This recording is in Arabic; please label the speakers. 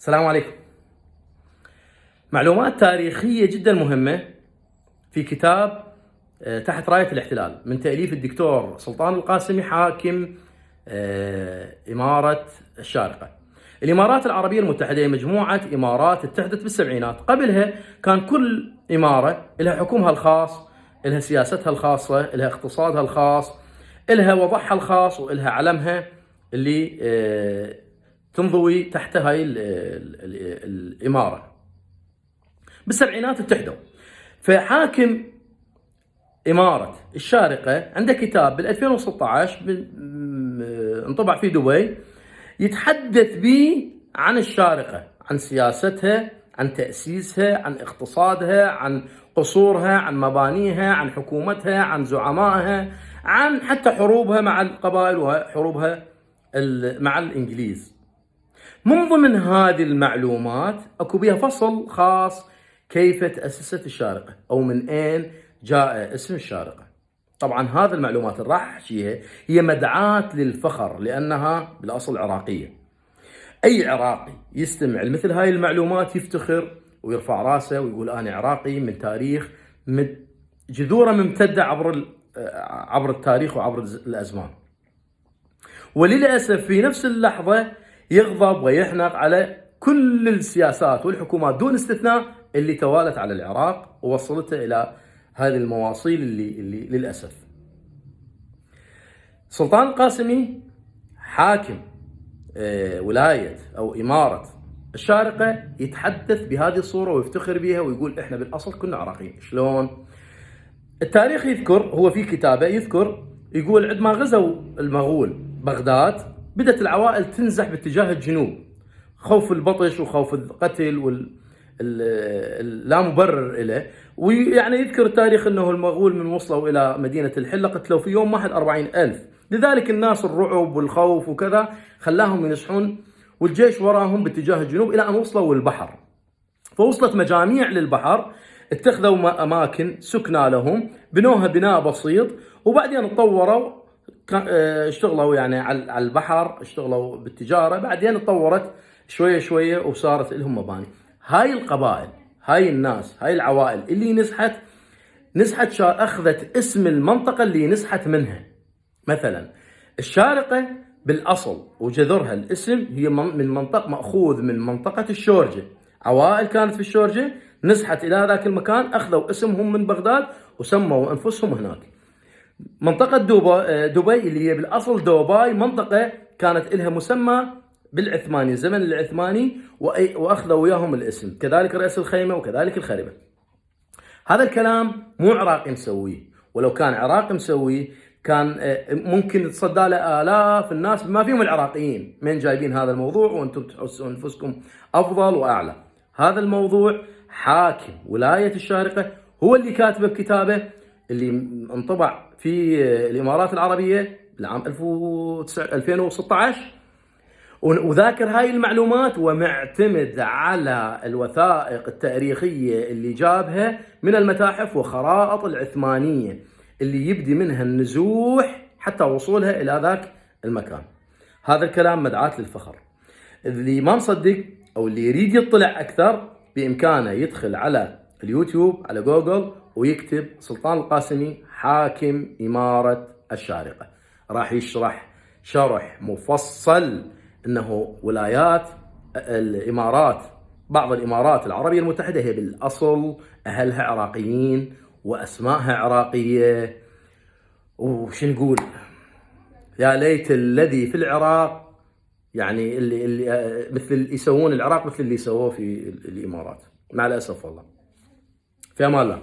Speaker 1: السلام عليكم. معلومات تاريخية جدا مهمة في كتاب تحت راية الاحتلال من تأليف الدكتور سلطان القاسمي حاكم إمارة الشارقة. الإمارات العربية المتحدة هي مجموعة إمارات اتحدت بالسبعينات. قبلها كان كل إمارة لها حكومها الخاص، لها سياستها الخاصة، لها اقتصادها الخاص، لها وضعها الخاص، ولها علمها اللي تنضوي تحت هاي الإمارة. بالسبعينات اتحدوا. فحاكم إمارة الشارقة عنده كتاب بال 2016 انطبع في دبي يتحدث به عن الشارقة، عن سياستها، عن تأسيسها، عن اقتصادها، عن قصورها، عن مبانيها، عن حكومتها، عن زعمائها، عن حتى حروبها مع القبائل وحروبها مع الإنجليز. من ضمن هذه المعلومات اكو بها فصل خاص كيف تأسست الشارقة او من اين جاء اسم الشارقة. طبعا هذه المعلومات اللي راح احكيها هي مدعاة للفخر لانها بالاصل عراقية. اي عراقي يستمع لمثل هاي المعلومات يفتخر ويرفع راسه ويقول انا عراقي من تاريخ جذوره ممتدة عبر التاريخ وعبر الازمان. وللاسف في نفس اللحظة يغضب ويحنق على كل السياسات والحكومات دون استثناء اللي توالت على العراق ووصلته الى هذه المواصيل اللي للاسف. سلطان القاسمي حاكم ولاية او امارة الشارقة يتحدث بهذه الصورة ويفتخر بها ويقول احنا بالاصل كنا عراقيين. شلون؟ التاريخ يذكر، هو في كتابه يذكر يقول عندما غزوا المغول بغداد بدأت العوائل تنزح باتجاه الجنوب، خوف البطش وخوف القتل لا مبرر له. ويعني يذكر التاريخ انه المغول من وصلوا الى مدينة الحلة قتلوا في يوم واحد 40,000. لذلك الناس الرعب والخوف وكذا خلاهم ينزحون والجيش وراهم باتجاه الجنوب الى ان وصلوا البحر. فوصلت مجاميع للبحر، اتخذوا اماكن سكنى لهم، بنوها بناء بسيط، وبعدين تطوروا اشتغلوا يعني على البحر، اشتغلوا بالتجارة، بعدين تطورت شوية شوية وصارت لهم مباني. هاي القبائل، هاي الناس، هاي العوائل اللي نزحت اخذت اسم المنطقة اللي نزحت منها. مثلا الشارقة بالاصل وجذرها الاسم هي من منطقة مأخوذ من منطقة الشورجة. عوائل كانت في الشورجة نزحت الى ذاك المكان، اخذوا اسمهم من بغداد وسموا انفسهم هناك. منطقة دبي اللي هي بالاصل دوباي منطقة كانت لها مسمى بالعثماني، الزمن العثماني، واخذوا وياهم الاسم، كذلك رأس الخيمة وكذلك الخربة. هذا الكلام مو عراقي مسويه، ولو كان عراقي مسويه كان ممكن تصدى له آلاف الناس بما فيهم العراقيين. من جايبين هذا الموضوع وانتم تحسون انفسكم افضل واعلى؟ هذا الموضوع حاكم ولاية الشارقة هو اللي كاتبه بكتابه اللي انطبع في الامارات العربية بالعام 2016، وذاكر هاي المعلومات ومعتمد على الوثائق التاريخية اللي جابها من المتاحف وخرائط العثمانية اللي يبدي منها النزوح حتى وصولها إلى ذاك المكان. هذا الكلام مدعاة للفخر. اللي ما مصدق أو اللي يريد يطلع أكثر بإمكانه يدخل على اليوتيوب على جوجل ويكتب سلطان القاسمي حاكم إمارة الشارقة، راح يشرح شرح مفصل انه ولايات الامارات، بعض الامارات العربية المتحدة هي بالاصل اهلها عراقيين واسمائها عراقية. وش نقول؟ يا ليت الذي في العراق يعني اللي مثل يسوون العراق مثل اللي سووه في الامارات. مع الاسف والله. في امان الله.